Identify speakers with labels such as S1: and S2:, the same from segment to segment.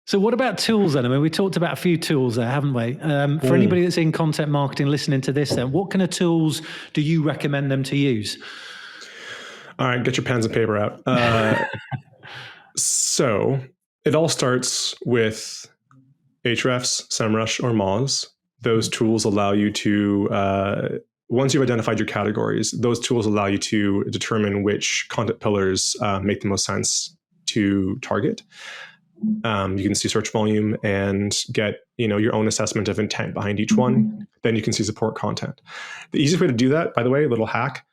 S1: So what about tools then? I mean, we talked about a few tools there, haven't we? For anybody that's in content marketing listening to this then, what kind of tools do you recommend them to use?
S2: All right, get your pens and paper out. So it all starts with Ahrefs, SEMrush, or Moz. Those tools allow you to, once you've identified your categories, those tools allow you to determine which content pillars make the most sense to target. You can see search volume and get your own assessment of intent behind each one. Then you can see support content. The easiest way to do that, by the way, little hack,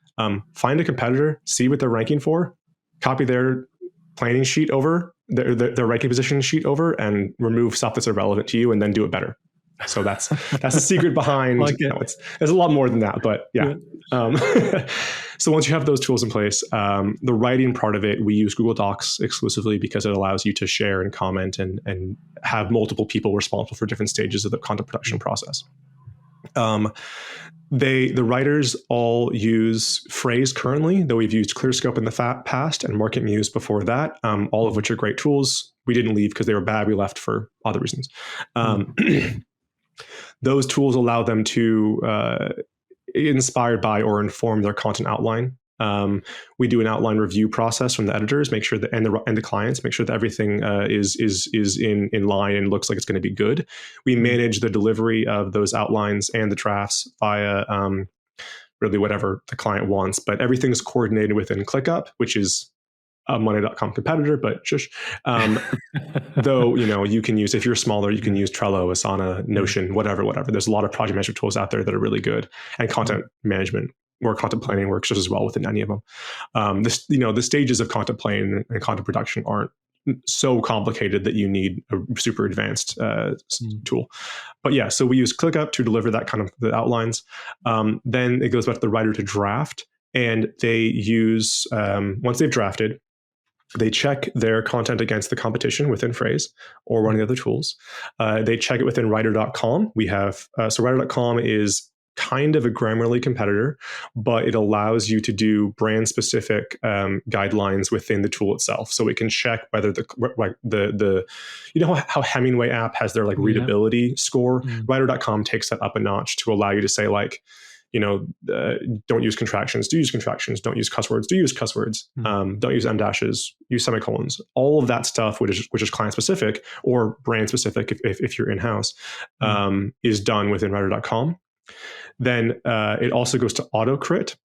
S2: find a competitor, see what they're ranking for, copy their planning sheet over, their ranking position sheet over, and remove stuff that's irrelevant to you, and then do it better. So that's the secret behind. There's a lot more than that, but yeah. So once you have those tools in place, the writing part of it, we use Google Docs exclusively because it allows you to share and comment and have multiple people responsible for different stages of the content production process. The writers all use Phrase currently, though we've used ClearScope in the past and Market Muse before that, all of which are great tools. We didn't leave because they were bad. We left for other reasons. Those tools allow them to inspired by or inform their content outline. We do an outline review process from the editors, make sure that and the clients, make sure that everything is in line and looks like it's going to be good. We manage the delivery of those outlines and the drafts via really whatever the client wants, but everything's coordinated within ClickUp, which is a Monday.com competitor, but shush. Though, you can use, if you're smaller, you can use Trello, Asana, Notion, whatever. There's a lot of project management tools out there that are really good, and content management or content planning works just as well within any of them. The stages of content planning and content production aren't so complicated that you need a super advanced tool. But yeah, so we use ClickUp to deliver that kind of the outlines. Then it goes back to the writer to draft, and they use, once they've drafted, they check their content against the competition within Phrase or one of the other tools. They check it within writer.com. We have, so writer.com is kind of a Grammarly competitor, but it allows you to do brand specific guidelines within the tool itself. So it can check whether the how Hemingway app has their readability score. Writer.com takes that up a notch to allow you to say don't use contractions, do use contractions, don't use cuss words, do use cuss words, don't use em dashes, use semicolons. All of that stuff, which is client specific or brand specific if you're in-house, is done within writer.com. Then it also goes to Autocrate.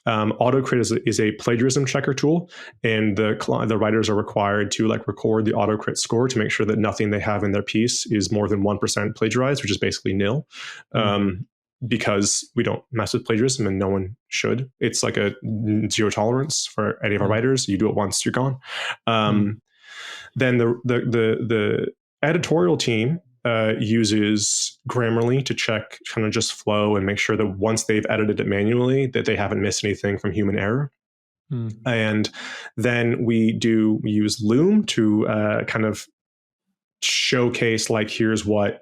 S2: Autocrate is a plagiarism checker tool, and the writers are required to record the Autocrate score to make sure that nothing they have in their piece is more than 1% plagiarized, which is basically nil. Because we don't mess with plagiarism and no one should. It's like a zero tolerance for any of our writers. You do it once, you're gone. Then the editorial team uses Grammarly to check kind of just flow and make sure that once they've edited it manually, that they haven't missed anything from human error. And then we use Loom to kind of showcase here's what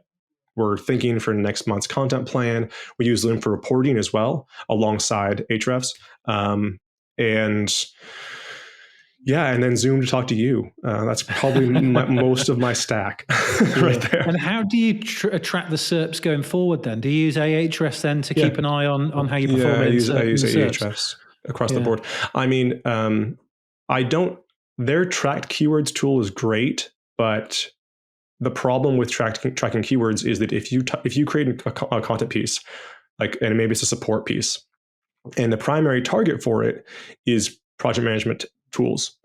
S2: we're thinking for next month's content plan. We use Loom for reporting as well, alongside Ahrefs. And then Zoom to talk to you. That's probably most of my stack right there.
S1: And how do you track the SERPs going forward then? Do you use Ahrefs then to keep an eye on how you perform?
S2: I use Ahrefs across the board. I mean, their tracked keywords tool is great, but the problem with tracking keywords is that if you create a content piece, and maybe it's a support piece, and the primary target for it is project management tools,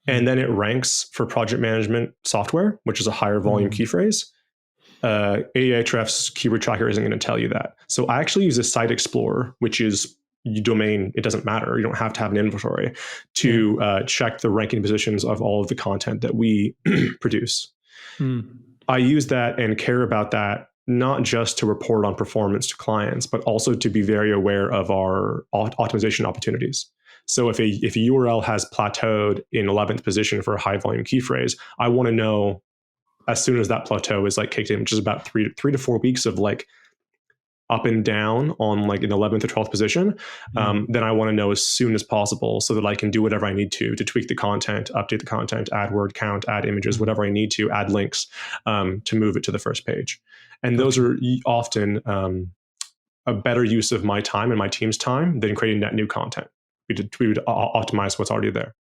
S2: and then it ranks for project management software, which is a higher volume key phrase, Ahrefs keyword tracker isn't going to tell you that. So I actually use a site explorer, which is domain. It doesn't matter. You don't have to have an inventory to check the ranking positions of all of the content that we produce. I use that and care about that, not just to report on performance to clients, but also to be very aware of our optimization opportunities. So if a URL has plateaued in 11th position for a high volume key phrase, I want to know as soon as that plateau is kicked in, which is about three to 4 weeks of up and down on like an 11th or 12th position, then I want to know as soon as possible so that I can do whatever I need to tweak the content, update the content, add word count, add images, whatever I need to, add links to move it to the first page. And those are often a better use of my time and my team's time than creating net new content. We would optimize what's already there.